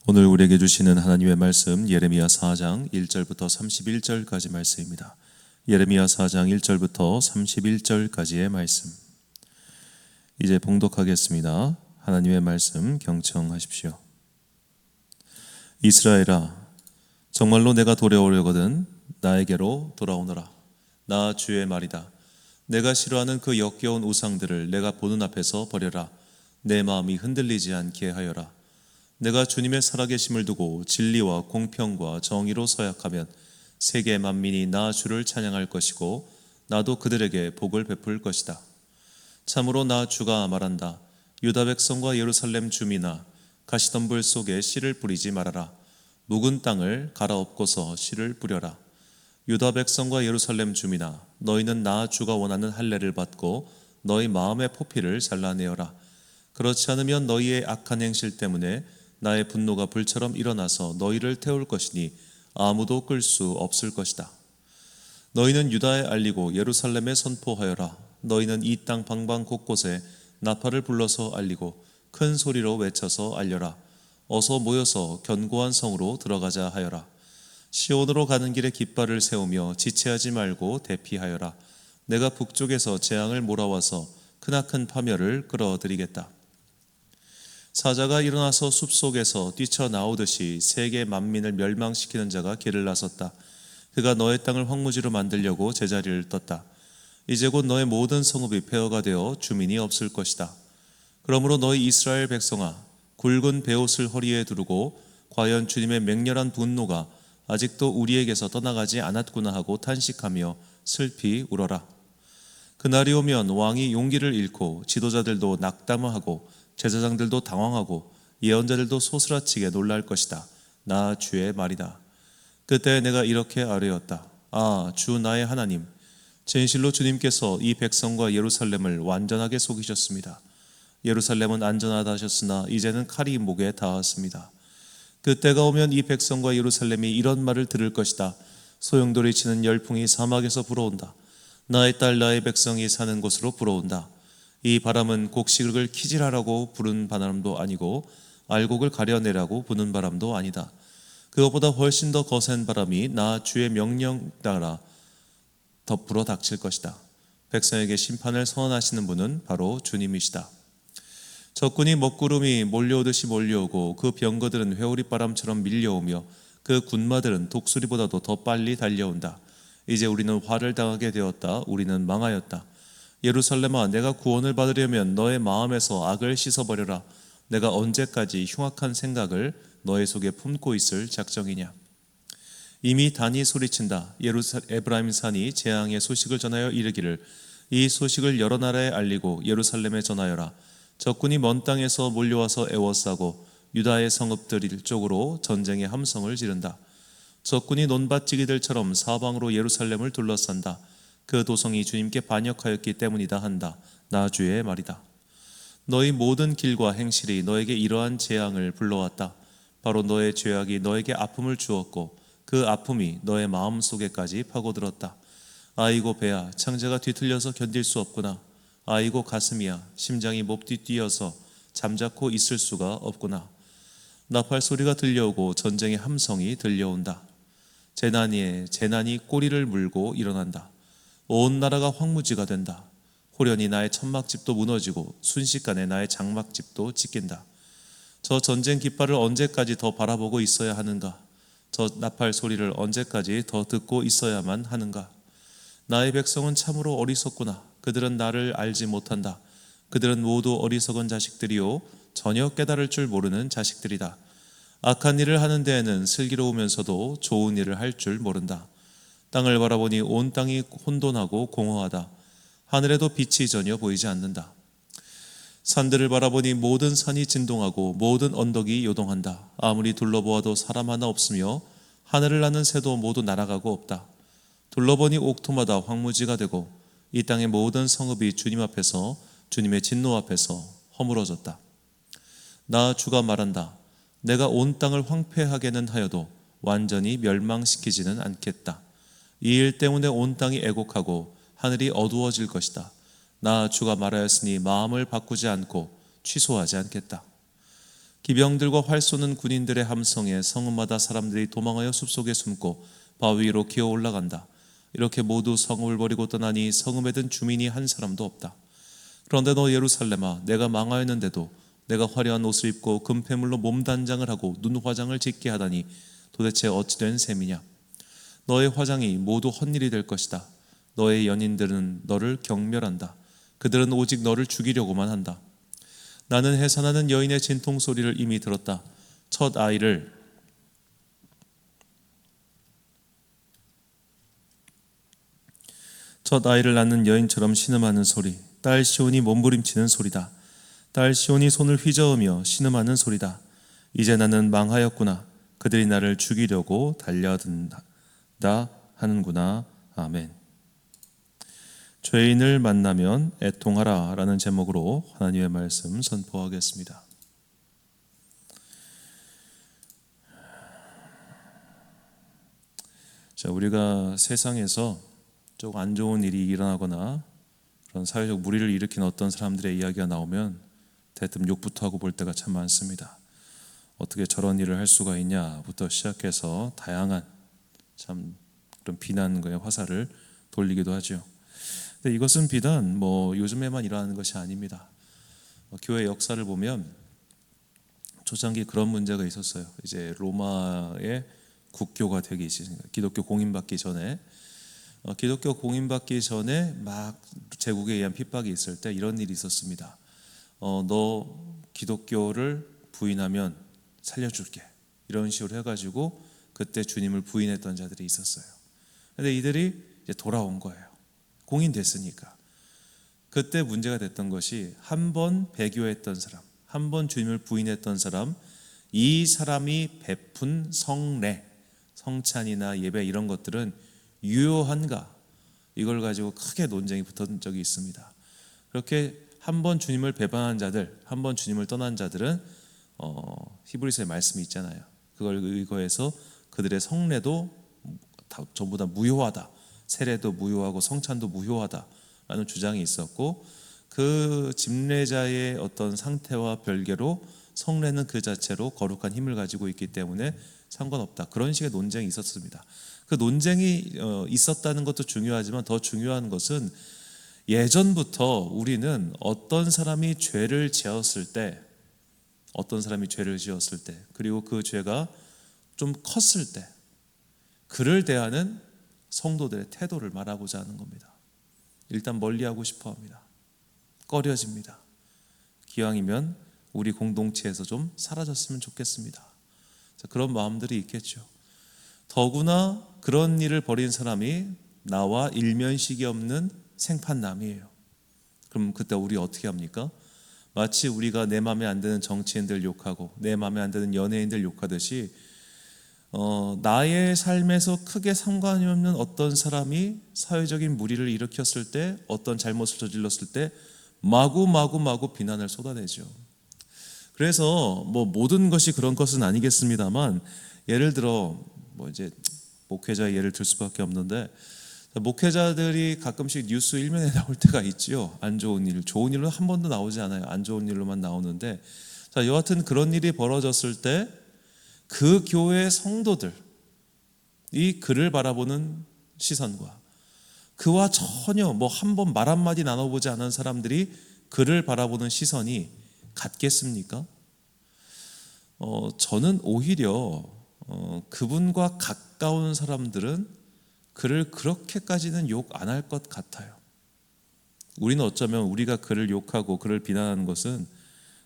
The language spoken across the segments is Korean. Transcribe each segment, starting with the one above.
오늘 우리에게 주시는 하나님의 말씀 예레미야 4장 1절부터 31절까지 말씀입니다. 예레미야 4장 1절부터 31절까지의 말씀. 이제 봉독하겠습니다. 하나님의 말씀 경청하십시오. 이스라엘아, 정말로 내가 도래오려거든 나에게로 돌아오너라. 나 주의 말이다. 내가 싫어하는 그 역겨운 우상들을 내가 보는 앞에서 버려라. 내 마음이 흔들리지 않게 하여라. 내가 주님의 살아계심을 두고 진리와 공평과 정의로 서약하면 세계 만민이 나 주를 찬양할 것이고 나도 그들에게 복을 베풀 것이다. 참으로 나 주가 말한다. 유다 백성과 예루살렘 주민아, 가시덤불 속에 씨를 뿌리지 말아라. 묵은 땅을 갈아엎고서 씨를 뿌려라. 유다 백성과 예루살렘 주민아, 너희는 나 주가 원하는 할례를 받고 너희 마음의 포피를 잘라내어라. 그렇지 않으면 너희의 악한 행실 때문에 나의 분노가 불처럼 일어나서 너희를 태울 것이니 아무도 끌 수 없을 것이다. 너희는 유다에 알리고 예루살렘에 선포하여라. 너희는 이 땅 방방 곳곳에 나팔을 불러서 알리고 큰 소리로 외쳐서 알려라. 어서 모여서 견고한 성으로 들어가자 하여라. 시온으로 가는 길에 깃발을 세우며 지체하지 말고 대피하여라. 내가 북쪽에서 재앙을 몰아와서 크나큰 파멸을 끌어들이겠다. 사자가 일어나서 숲속에서 뛰쳐나오듯이 세계 만민을 멸망시키는 자가 길을 나섰다. 그가 너의 땅을 황무지로 만들려고 제자리를 떴다. 이제 곧 너의 모든 성읍이 폐허가 되어 주민이 없을 것이다. 그러므로 너희 이스라엘 백성아, 굵은 베옷을 허리에 두르고 과연 주님의 맹렬한 분노가 아직도 우리에게서 떠나가지 않았구나 하고 탄식하며 슬피 울어라. 그날이 오면 왕이 용기를 잃고 지도자들도 낙담하고 제사장들도 당황하고 예언자들도 소스라치게 놀랄 것이다. 나 주의 말이다. 그때 내가 이렇게 아뢰었다. 아, 주 나의 하나님, 진실로 주님께서 이 백성과 예루살렘을 완전하게 속이셨습니다. 예루살렘은 안전하다 하셨으나 이제는 칼이 목에 닿았습니다. 그때가 오면 이 백성과 예루살렘이 이런 말을 들을 것이다. 소용돌이 치는 열풍이 사막에서 불어온다. 나의 딸 나의 백성이 사는 곳으로 불어온다. 이 바람은 곡식을 키질하라고 부는 바람도 아니고 알곡을 가려내라고 부는 바람도 아니다. 그것보다 훨씬 더 거센 바람이 나 주의 명령 따라 덮으러 닥칠 것이다. 백성에게 심판을 선언하시는 분은 바로 주님이시다. 적군이 먹구름이 몰려오듯이 몰려오고 그 병거들은 회오리바람처럼 밀려오며 그 군마들은 독수리보다도 더 빨리 달려온다. 이제 우리는 화를 당하게 되었다. 우리는 망하였다. 예루살렘아, 내가 구원을 받으려면 너의 마음에서 악을 씻어버려라. 내가 언제까지 흉악한 생각을 너의 속에 품고 있을 작정이냐. 이미 단이 소리친다. 에브라임 산이 재앙의 소식을 전하여 이르기를 이 소식을 여러 나라에 알리고 예루살렘에 전하여라. 적군이 먼 땅에서 몰려와서 애워싸고 유다의 성읍들 쪽으로 전쟁의 함성을 지른다. 적군이 논밭지기들처럼 사방으로 예루살렘을 둘러싼다. 그 도성이 주님께 반역하였기 때문이다 한다. 나 주의 말이다. 너희 모든 길과 행실이 너에게 이러한 재앙을 불러왔다. 바로 너의 죄악이 너에게 아픔을 주었고 그 아픔이 너의 마음속에까지 파고들었다. 아이고 배야, 창자가 뒤틀려서 견딜 수 없구나. 아이고 가슴이야, 심장이 몹디 뛰어서 잠자코 있을 수가 없구나. 나팔 소리가 들려오고 전쟁의 함성이 들려온다. 재난이 꼬리를 물고 일어난다. 온 나라가 황무지가 된다. 호련히 나의 천막집도 무너지고 순식간에 나의 장막집도 찢긴다. 저 전쟁 깃발을 언제까지 더 바라보고 있어야 하는가? 저 나팔 소리를 언제까지 더 듣고 있어야만 하는가? 나의 백성은 참으로 어리석구나. 그들은 나를 알지 못한다. 그들은 모두 어리석은 자식들이요 전혀 깨달을 줄 모르는 자식들이다. 악한 일을 하는 데에는 슬기로우면서도 좋은 일을 할 줄 모른다. 땅을 바라보니 온 땅이 혼돈하고 공허하다. 하늘에도 빛이 전혀 보이지 않는다. 산들을 바라보니 모든 산이 진동하고 모든 언덕이 요동한다. 아무리 둘러보아도 사람 하나 없으며 하늘을 나는 새도 모두 날아가고 없다. 둘러보니 옥토마다 황무지가 되고 이 땅의 모든 성읍이 주님 앞에서 주님의 진노 앞에서 허물어졌다. 나 주가 말한다. 내가 온 땅을 황폐하게는 하여도 완전히 멸망시키지는 않겠다. 이 일 때문에 온 땅이 애곡하고 하늘이 어두워질 것이다. 나 주가 말하였으니 마음을 바꾸지 않고 취소하지 않겠다. 기병들과 활 쏘는 군인들의 함성에 성읍마다 사람들이 도망하여 숲속에 숨고 바위 위로 기어 올라간다. 이렇게 모두 성읍을 버리고 떠나니 성읍에 든 주민이 한 사람도 없다. 그런데 너 예루살렘아, 내가 망하였는데도 내가 화려한 옷을 입고 금폐물로 몸단장을 하고 눈화장을 짙게 하다니 도대체 어찌된 셈이냐. 너의 화장이 모두 헛일이 될 것이다. 너의 연인들은 너를 경멸한다. 그들은 오직 너를 죽이려고만 한다. 나는 해산하는 여인의 진통 소리를 이미 들었다. 첫 아이를 낳는 여인처럼 신음하는 소리, 딸 시온이 몸부림치는 소리다. 딸 시온이 손을 휘저으며 신음하는 소리다. 이제 나는 망하였구나. 그들이 나를 죽이려고 달려든다 하는구나. 아멘. 죄인을 만나면 애통하라 라는 제목으로 하나님의 말씀 선포하겠습니다. 자, 우리가 세상에서 좀 안 좋은 일이 일어나거나 그런 사회적 무리를 일으킨 어떤 사람들의 이야기가 나오면 대뜸 욕부터 하고 볼 때가 참 많습니다. 어떻게 저런 일을 할 수가 있냐부터 시작해서 다양한 참 그런 비난의 화살을 돌리기도 하죠. 근데 이것은 비단 요즘에만 일어나는 것이 아닙니다. 교회 역사를 보면 초창기 그런 문제가 있었어요. 이제 로마의 국교가 되기 시작, 기독교 공인받기 전에 막 제국에 의한 핍박이 있을 때 이런 일이 있었습니다. 너 기독교를 부인하면 살려줄게, 이런 식으로 해가지고 그때 주님을 부인했던 자들이 있었어요. 근데 이들이 이제 돌아온 거예요. 공인됐으니까. 그때 문제가 됐던 것이 한 번 배교했던 사람, 한 번 주님을 부인했던 사람, 이 사람이 베푼 성례, 성찬이나 예배 이런 것들은 유효한가, 이걸 가지고 크게 논쟁이 붙은 적이 있습니다. 그렇게 한 번 주님을 배반한 자들, 한 번 주님을 떠난 자들은 히브리서의 말씀이 있잖아요. 그걸 의거해서 그들의 성례도 전부 다 무효하다, 세례도 무효하고 성찬도 무효하다라는 주장이 있었고, 그 집례자의 어떤 상태와 별개로 성례는 그 자체로 거룩한 힘을 가지고 있기 때문에 상관없다, 그런 식의 논쟁이 있었습니다. 그 논쟁이 있었다는 것도 중요하지만 더 중요한 것은 예전부터 우리는 어떤 사람이 죄를 지었을 때, 그리고 그 죄가 좀 컸을 때 그를 대하는 성도들의 태도를 말하고자 하는 겁니다. 일단 멀리하고 싶어 합니다. 꺼려집니다. 기왕이면 우리 공동체에서 좀 사라졌으면 좋겠습니다. 자, 그런 마음들이 있겠죠. 더구나 그런 일을 벌인 사람이 나와 일면식이 없는 생판남이에요. 그럼 그때 우리 어떻게 합니까? 마치 우리가 내 마음에 안 드는 정치인들 욕하고 내 마음에 안 드는 연예인들 욕하듯이 나의 삶에서 크게 상관이 없는 어떤 사람이 사회적인 무리를 일으켰을 때, 어떤 잘못을 저질렀을 때 마구 비난을 쏟아내죠. 그래서 모든 것이 그런 것은 아니겠습니다만, 예를 들어 이제 목회자의 예를 들 수밖에 없는데, 목회자들이 가끔씩 뉴스 일면에 나올 때가 있지요. 안 좋은 일, 좋은 일은 한 번도 나오지 않아요. 안 좋은 일로만 나오는데, 자, 여하튼 그런 일이 벌어졌을 때 그 교회의 성도들이 그를 바라보는 시선과 그와 전혀 한 번 말 한마디 나눠보지 않은 사람들이 그를 바라보는 시선이 같겠습니까? 저는 오히려 그분과 가까운 사람들은 그를 그렇게까지는 욕 안 할 것 같아요. 우리는 어쩌면 우리가 그를 욕하고 그를 비난하는 것은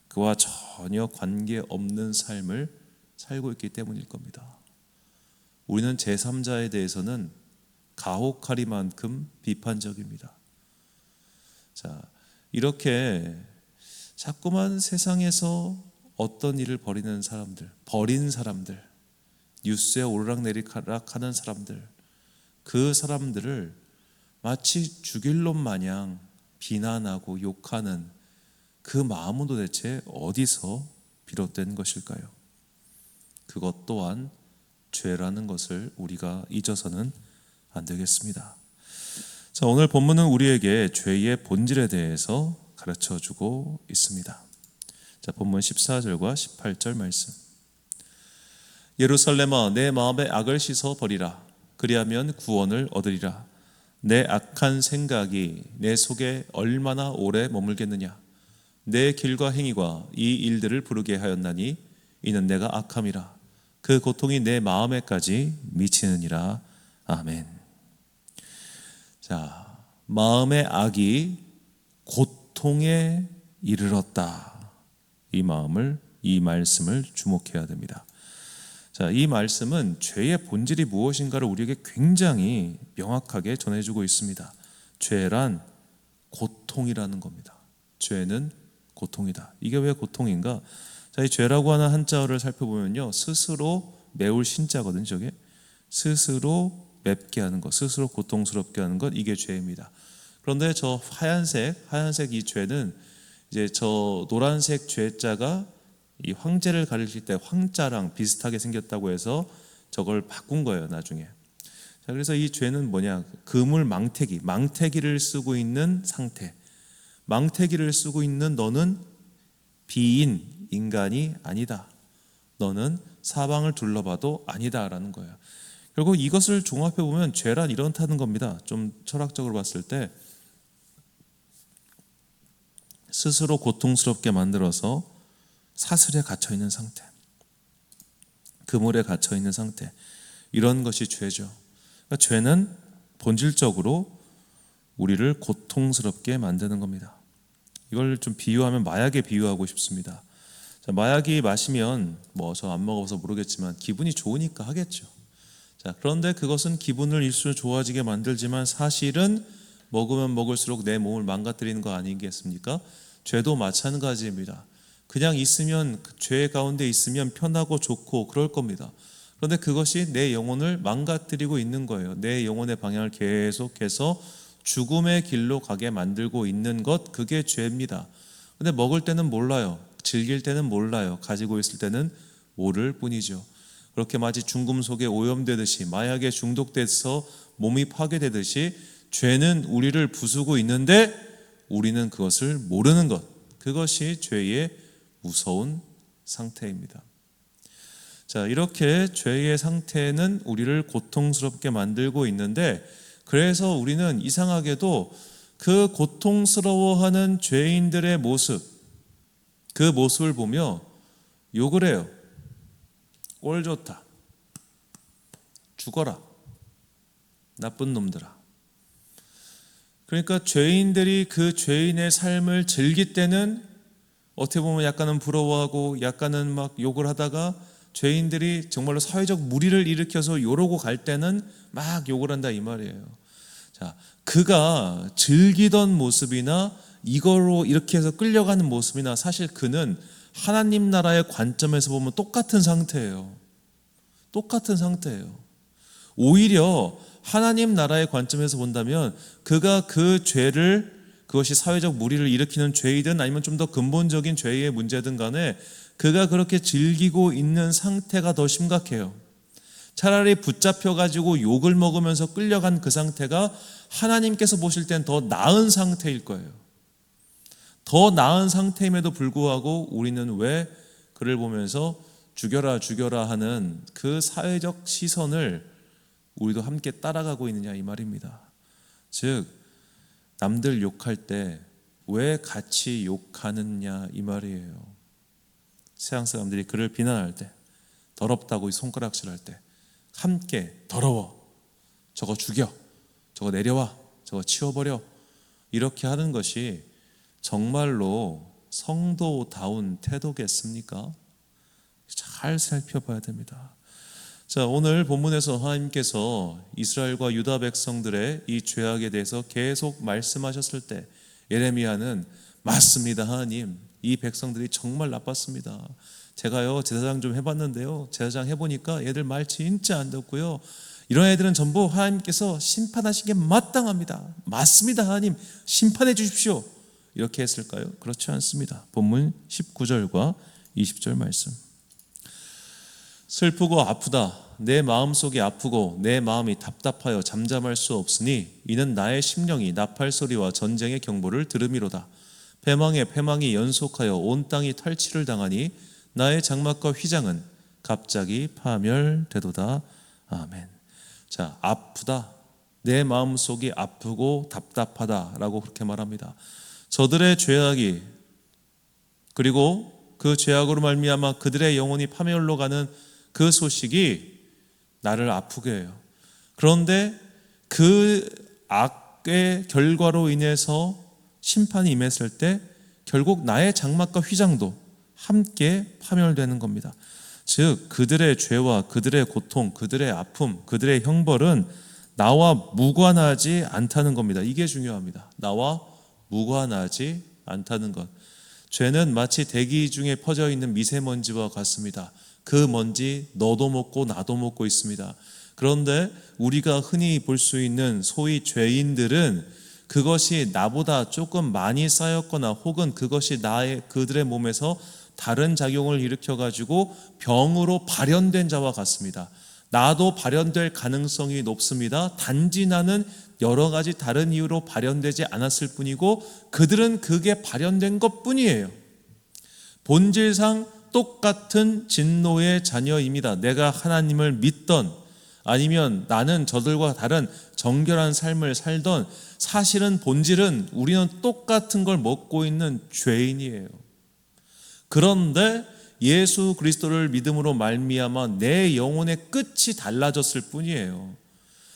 그와 전혀 관계없는 삶을 살고 있기 때문일 겁니다. 우리는 제3자에 대해서는 가혹하리만큼 비판적입니다. 자, 이렇게 자꾸만 세상에서 어떤 일을 벌인 사람들, 뉴스에 오르락내리락하는 사람들, 그 사람들을 마치 죽일 놈 마냥 비난하고 욕하는 그 마음은 도대체 어디서 비롯된 것일까요? 그것 또한 죄라는 것을 우리가 잊어서는 안 되겠습니다. 자, 오늘 본문은 우리에게 죄의 본질에 대해서 가르쳐주고 있습니다. 자, 자, 본문 14절과 18절 말씀. 예루살렘아, 내 마음의 악을 씻어 버리라. 그리하면 구원을 얻으리라. 내 악한 생각이 내 속에 얼마나 오래 머물겠느냐. 내 길과 행위가 이 일들을 부르게 하였나니 이는 내가 악함이라. 그 고통이 내 마음에까지 미치느니라. 아멘. 자, 마음의 악이 고통에 이르렀다. 이 말씀을 주목해야 됩니다. 자, 이 말씀은 죄의 본질이 무엇인가를 우리에게 굉장히 명확하게 전해주고 있습니다. 죄란 고통이라는 겁니다. 죄는 고통이다. 이게 왜 고통인가? 자, 이 죄라고 하는 한자어를 살펴보면요, 스스로 매울 신자거든요. 저게 스스로 맵게 하는 것, 스스로 고통스럽게 하는 것, 이게 죄입니다. 그런데 저 하얀색 이 죄는 이제 저 노란색 죄자가 이 황제를 가리킬 때 황자랑 비슷하게 생겼다고 해서 저걸 바꾼 거예요, 나중에. 자, 그래서 이 죄는 뭐냐? 그물 망태기를 쓰고 있는 상태. 망태기를 쓰고 있는 너는 비인 인간이 아니다. 너는 사방을 둘러봐도 아니다라는 거예요. 결국 이것을 종합해 보면 죄란 이렇다는 겁니다. 좀 철학적으로 봤을 때 스스로 고통스럽게 만들어서 사슬에 갇혀 있는 상태, 그물에 갇혀 있는 상태, 이런 것이 죄죠. 그러니까 죄는 본질적으로 우리를 고통스럽게 만드는 겁니다. 이걸 좀 비유하면 마약에 비유하고 싶습니다. 자, 마약이 마시면 저 안 먹어서 모르겠지만 기분이 좋으니까 하겠죠. 자, 그런데 그것은 기분을 일수로 좋아지게 만들지만 사실은 먹으면 먹을수록 내 몸을 망가뜨리는 거 아니겠습니까? 죄도 마찬가지입니다. 그냥 있으면, 죄 가운데 있으면 편하고 좋고 그럴 겁니다. 그런데 그것이 내 영혼을 망가뜨리고 있는 거예요. 내 영혼의 방향을 계속해서 죽음의 길로 가게 만들고 있는 것, 그게 죄입니다. 그런데 먹을 때는 몰라요. 즐길 때는 몰라요. 가지고 있을 때는 모를 뿐이죠. 그렇게 마치 중금속에 오염되듯이, 마약에 중독돼서 몸이 파괴되듯이 죄는 우리를 부수고 있는데 우리는 그것을 모르는 것, 그것이 죄의 무서운 상태입니다. 자, 이렇게 죄의 상태는 우리를 고통스럽게 만들고 있는데, 그래서 우리는 이상하게도 그 고통스러워하는 죄인들의 모습, 그 모습을 보며 욕을 해요. 꼴 좋다. 죽어라. 나쁜 놈들아. 그러니까 죄인들이 그 죄인의 삶을 즐길 때는 어떻게 보면 약간은 부러워하고 약간은 막 욕을 하다가, 죄인들이 정말로 사회적 물의를 일으켜서 요러고 갈 때는 막 욕을 한다 이 말이에요. 자, 그가 즐기던 모습이나 이거로 이렇게 해서 끌려가는 모습이나, 사실 그는 하나님 나라의 관점에서 보면 똑같은 상태예요. 똑같은 상태예요. 오히려 하나님 나라의 관점에서 본다면 그가 그 죄를, 그것이 사회적 물의를 일으키는 죄이든 아니면 좀 더 근본적인 죄의 문제든 간에 그가 그렇게 즐기고 있는 상태가 더 심각해요. 차라리 붙잡혀가지고 욕을 먹으면서 끌려간 그 상태가 하나님께서 보실 땐 더 나은 상태일 거예요. 더 나은 상태임에도 불구하고 우리는 왜 그를 보면서 죽여라 죽여라 하는 그 사회적 시선을 우리도 함께 따라가고 있느냐 이 말입니다. 즉, 남들 욕할 때 왜 같이 욕하느냐 이 말이에요. 세상 사람들이 그를 비난할 때, 더럽다고 손가락질할 때 함께 더러워, 저거 죽여, 저거 내려와, 저거 치워버려, 이렇게 하는 것이 정말로 성도다운 태도겠습니까? 잘 살펴봐야 됩니다. 자, 오늘 본문에서 하나님께서 이스라엘과 유다 백성들의 이 죄악에 대해서 계속 말씀하셨을 때 예레미야는 맞습니다, 하나님. 이 백성들이 정말 나빴습니다. 제가요 제사장 좀 해봤는데요, 제사장 해보니까 얘들 말 진짜 안 듣고요, 이런 애들은 전부 하나님께서 심판하시기에 마땅합니다. 맞습니다, 하나님. 심판해 주십시오. 이렇게 했을까요? 그렇지 않습니다. 본문 19절과 20절 말씀. 슬프고 아프다. 내 마음속이 아프고 내 마음이 답답하여 잠잠할 수 없으니 이는 나의 심령이 나팔 소리와 전쟁의 경보를 들음이로다. 패망이 연속하여 온 땅이 탈취를 당하니 나의 장막과 휘장은 갑자기 파멸되도다. 아멘. 자, 아프다. 내 마음속이 아프고 답답하다라고 그렇게 말합니다. 저들의 죄악이, 그리고 그 죄악으로 말미암아 그들의 영혼이 파멸로 가는 그 소식이 나를 아프게 해요. 그런데 그 악의 결과로 인해서 심판이 임했을 때 결국 나의 장막과 휘장도 함께 파멸되는 겁니다. 즉 그들의 죄와 그들의 고통, 그들의 아픔, 그들의 형벌은 나와 무관하지 않다는 겁니다. 이게 중요합니다. 나와 무관하지 않다는 것. 죄는 마치 대기 중에 퍼져 있는 미세먼지와 같습니다. 그 먼지 너도 먹고 나도 먹고 있습니다. 그런데 우리가 흔히 볼 수 있는 소위 죄인들은 그것이 나보다 조금 많이 쌓였거나 혹은 그것이 그들의 몸에서 다른 작용을 일으켜가지고 병으로 발현된 자와 같습니다. 나도 발현될 가능성이 높습니다. 단지 나는 여러 가지 다른 이유로 발현되지 않았을 뿐이고 그들은 그게 발현된 것 뿐이에요. 본질상 똑같은 진노의 자녀입니다. 내가 하나님을 믿던 아니면 나는 저들과 다른 정결한 삶을 살던 사실은 본질은 우리는 똑같은 걸 먹고 있는 죄인이에요. 그런데 예수 그리스도를 믿음으로 말미암아 내 영혼의 끝이 달라졌을 뿐이에요.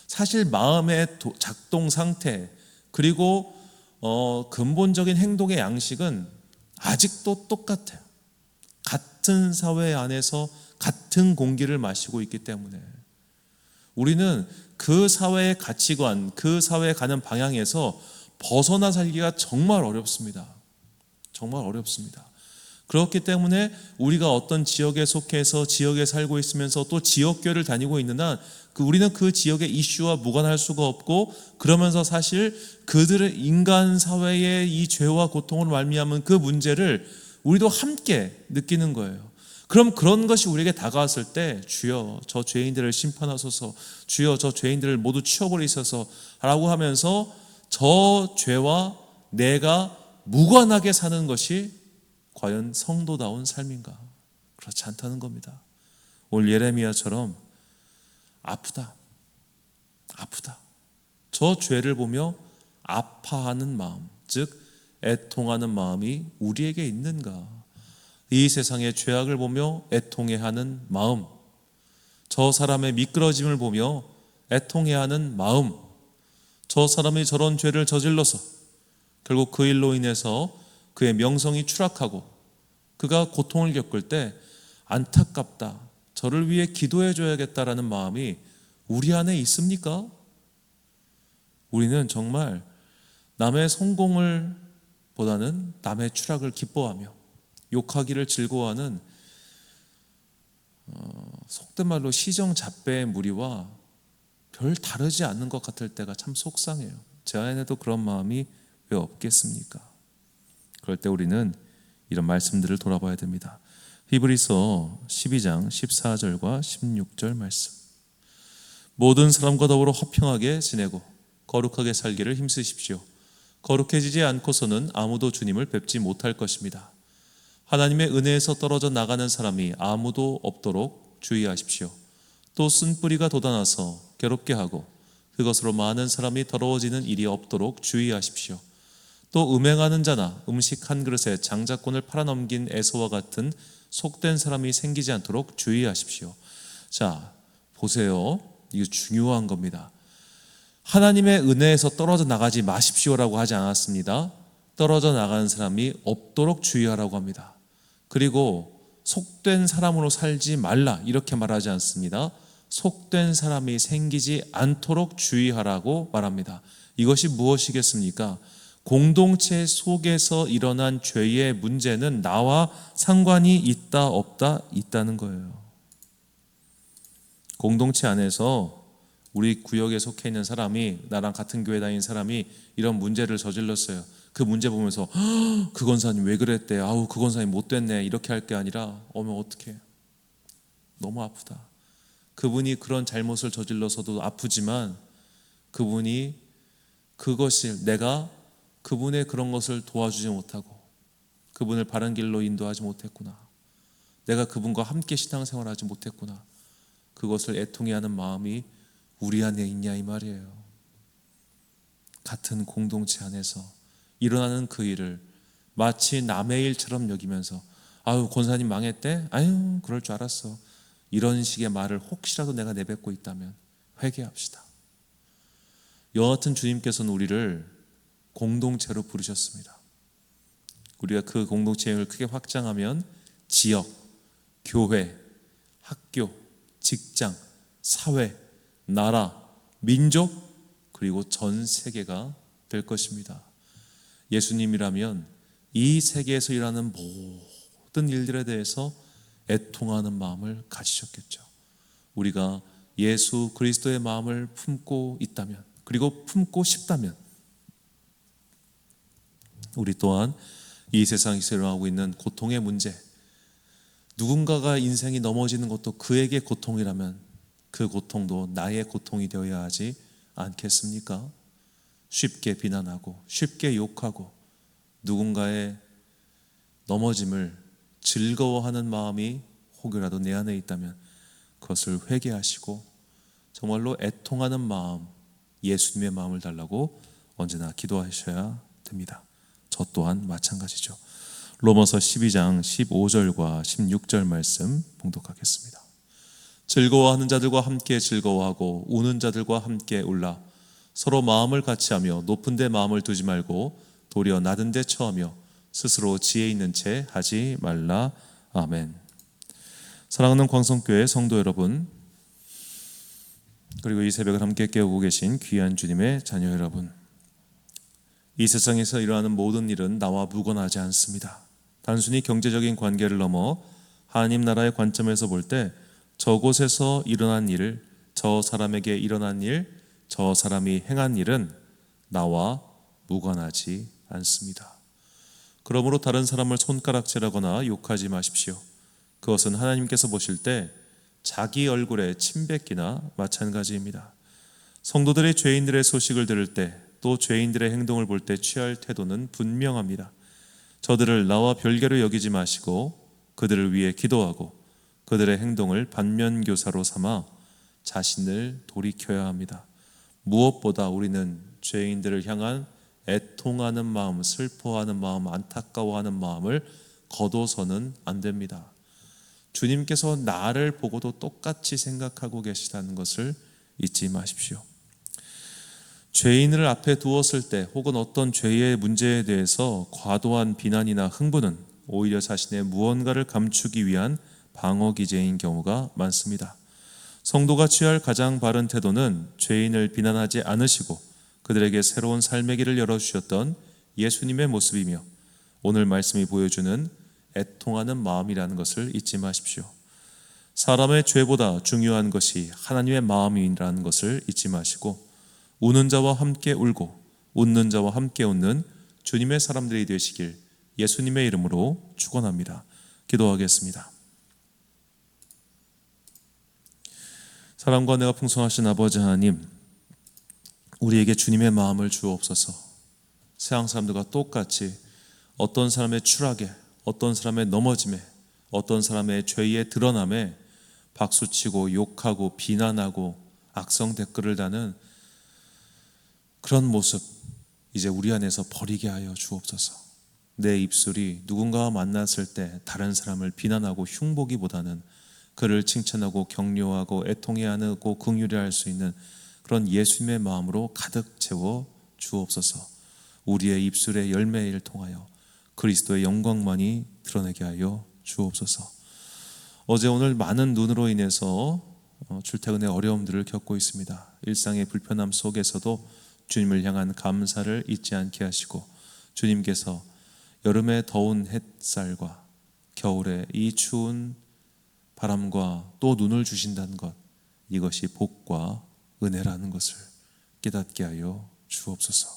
사실 마음의 작동 상태 그리고 근본적인 행동의 양식은 아직도 똑같아요. 같은 사회 안에서 같은 공기를 마시고 있기 때문에 우리는 그 사회의 가치관, 그 사회에 가는 방향에서 벗어나 살기가 정말 어렵습니다. 정말 어렵습니다. 그렇기 때문에 우리가 어떤 지역에 속해서 지역에 살고 있으면서 또 지역교회를 다니고 있는 한 우리는 그 지역의 이슈와 무관할 수가 없고 그러면서 사실 그들의 인간 사회의 이 죄와 고통으로 말미암은 그 문제를 우리도 함께 느끼는 거예요. 그럼 그런 것이 우리에게 다가왔을 때 주여 저 죄인들을 심판하소서, 주여 저 죄인들을 모두 치워버리소서 라고 하면서 저 죄와 내가 무관하게 사는 것이 과연 성도다운 삶인가? 그렇지 않다는 겁니다. 오늘 예레미야처럼 아프다. 저 죄를 보며 아파하는 마음, 즉 애통하는 마음이 우리에게 있는가? 이 세상의 죄악을 보며 애통해하는 마음, 저 사람의 미끄러짐을 보며 애통해하는 마음, 저 사람이 저런 죄를 저질러서 결국 그 일로 인해서 그의 명성이 추락하고 그가 고통을 겪을 때 안타깝다, 저를 위해 기도해 줘야겠다라는 마음이 우리 안에 있습니까? 우리는 정말 남의 성공을 보다는 남의 추락을 기뻐하며 욕하기를 즐거워하는 속된 말로 시정잡배의 무리와 별 다르지 않는 것 같을 때가 참 속상해요. 제 안에도 그런 마음이 왜 없겠습니까? 그럴 때 우리는 이런 말씀들을 돌아봐야 됩니다. 히브리서 12장 14절과 16절 말씀. 모든 사람과 더불어 화평하게 지내고 거룩하게 살기를 힘쓰십시오. 거룩해지지 않고서는 아무도 주님을 뵙지 못할 것입니다. 하나님의 은혜에서 떨어져 나가는 사람이 아무도 없도록 주의하십시오. 또 쓴뿌리가 돋아나서 괴롭게 하고 그것으로 많은 사람이 더러워지는 일이 없도록 주의하십시오. 또 음행하는 자나 음식 한 그릇에 장자권을 팔아넘긴 에서와 같은 속된 사람이 생기지 않도록 주의하십시오. 자, 보세요. 이거 중요한 겁니다. 하나님의 은혜에서 떨어져 나가지 마십시오라고 하지 않았습니다. 떨어져 나가는 사람이 없도록 주의하라고 합니다. 그리고 속된 사람으로 살지 말라 이렇게 말하지 않습니다. 속된 사람이 생기지 않도록 주의하라고 말합니다. 이것이 무엇이겠습니까? 공동체 속에서 일어난 죄의 문제는 나와 상관이 있다 없다 있다는 거예요. 공동체 안에서 우리 구역에 속해 있는 사람이 나랑 같은 교회 다니는 사람이 이런 문제를 저질렀어요. 그 문제 보면서 그 권사님 왜 그랬대? 아우 그 권사님 못됐네 이렇게 할 게 아니라 어머 어떡해, 너무 아프다. 그분이 그런 잘못을 저질러서도 아프지만 그분이 그것을 내가 그분의 그런 것을 도와주지 못하고 그분을 바른 길로 인도하지 못했구나. 내가 그분과 함께 신앙생활하지 못했구나. 그것을 애통해하는 마음이 우리 안에 있냐 이 말이에요. 같은 공동체 안에서 일어나는 그 일을 마치 남의 일처럼 여기면서 아유 권사님 망했대? 아유 그럴 줄 알았어. 이런 식의 말을 혹시라도 내가 내뱉고 있다면 회개합시다. 여하튼 주님께서는 우리를 공동체로 부르셨습니다. 우리가 그 공동체를 크게 확장하면 지역, 교회, 학교, 직장, 사회, 나라, 민족, 그리고 전 세계가 될 것입니다. 예수님이라면 이 세계에서 일하는 모든 일들에 대해서 애통하는 마음을 가지셨겠죠. 우리가 예수 그리스도의 마음을 품고 있다면, 그리고 품고 싶다면, 우리 또한 이 세상에서 일어나고 있는 고통의 문제, 누군가가 인생이 넘어지는 것도 그에게 고통이라면 그 고통도 나의 고통이 되어야 하지 않겠습니까? 쉽게 비난하고 쉽게 욕하고 누군가의 넘어짐을 즐거워하는 마음이 혹여라도 내 안에 있다면 그것을 회개하시고 정말로 애통하는 마음, 예수님의 마음을 달라고 언제나 기도하셔야 됩니다. 저 또한 마찬가지죠. 로마서 12장 15절과 16절 말씀 봉독하겠습니다. 즐거워하는 자들과 함께 즐거워하고 우는 자들과 함께 울라. 서로 마음을 같이하며 높은 데 마음을 두지 말고 도리어 낮은 데 처하며 스스로 지혜 있는 채 하지 말라. 아멘. 사랑하는 광성교회 성도 여러분, 그리고 이 새벽을 함께 깨우고 계신 귀한 주님의 자녀 여러분, 이 세상에서 일어나는 모든 일은 나와 무관하지 않습니다. 단순히 경제적인 관계를 넘어 하나님 나라의 관점에서 볼 때 저곳에서 일어난 일, 저 사람에게 일어난 일, 저 사람이 행한 일은 나와 무관하지 않습니다. 그러므로 다른 사람을 손가락질하거나 욕하지 마십시오. 그것은 하나님께서 보실 때 자기 얼굴에 침 뱉기나 마찬가지입니다. 성도들이 죄인들의 소식을 들을 때, 또 죄인들의 행동을 볼 때 취할 태도는 분명합니다. 저들을 나와 별개로 여기지 마시고 그들을 위해 기도하고 그들의 행동을 반면교사로 삼아 자신을 돌이켜야 합니다. 무엇보다 우리는 죄인들을 향한 애통하는 마음, 슬퍼하는 마음, 안타까워하는 마음을 거둬서는 안 됩니다. 주님께서 나를 보고도 똑같이 생각하고 계시다는 것을 잊지 마십시오. 죄인을 앞에 두었을 때 혹은 어떤 죄의 문제에 대해서 과도한 비난이나 흥분은 오히려 자신의 무언가를 감추기 위한 방어기제인 경우가 많습니다. 성도가 취할 가장 바른 태도는 죄인을 비난하지 않으시고 그들에게 새로운 삶의 길을 열어주셨던 예수님의 모습이며 오늘 말씀이 보여주는 애통하는 마음이라는 것을 잊지 마십시오. 사람의 죄보다 중요한 것이 하나님의 마음이라는 것을 잊지 마시고 우는 자와 함께 울고 웃는 자와 함께 웃는 주님의 사람들이 되시길 예수님의 이름으로 축원합니다. 기도하겠습니다. 사랑과 은혜가 풍성하신 아버지 하나님, 우리에게 주님의 마음을 주옵소서. 세상 사람들과 똑같이 어떤 사람의 추락에, 어떤 사람의 넘어짐에, 어떤 사람의 죄의 드러남에 박수치고 욕하고 비난하고 악성 댓글을 다는 그런 모습 이제 우리 안에서 버리게 하여 주옵소서. 내 입술이 누군가와 만났을 때 다른 사람을 비난하고 흉보기보다는 그를 칭찬하고 격려하고 애통해야 하고 긍휼히 할 수 있는 그런 예수님의 마음으로 가득 채워 주옵소서. 우리의 입술의 열매를 통하여 그리스도의 영광만이 드러내게 하여 주옵소서. 어제 오늘 많은 눈으로 인해서 출퇴근의 어려움들을 겪고 있습니다. 일상의 불편함 속에서도 주님을 향한 감사를 잊지 않게 하시고 주님께서 여름의 더운 햇살과 겨울의 이 추운 바람과 또 눈을 주신다는 것, 이것이 복과 은혜라는 것을 깨닫게 하여 주옵소서.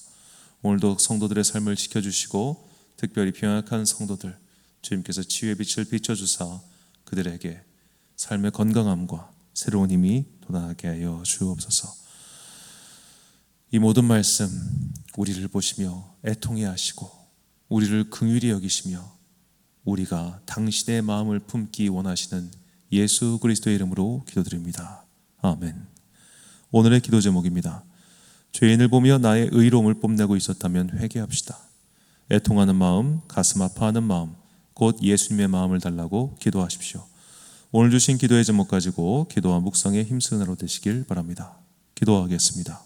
오늘도 성도들의 삶을 지켜주시고 특별히 병약한 성도들 주님께서 치유의 빛을 비춰주사 그들에게 삶의 건강함과 새로운 힘이 돋아나게 하여 주옵소서. 이 모든 말씀 우리를 보시며 애통해 하시고 우리를 긍휼히 여기시며 우리가 당신의 마음을 품기 원하시는 예수 그리스도의 이름으로 기도드립니다. 아멘. 오늘의 기도 제목입니다. 죄인을 보며 나의 의로움을 뽐내고 있었다면 회개합시다. 애통하는 마음, 가슴 아파하는 마음, 곧 예수님의 마음을 달라고 기도하십시오. 오늘 주신 기도의 제목 가지고 기도와 묵상에 힘쓰는 하루 되시길 바랍니다. 기도하겠습니다.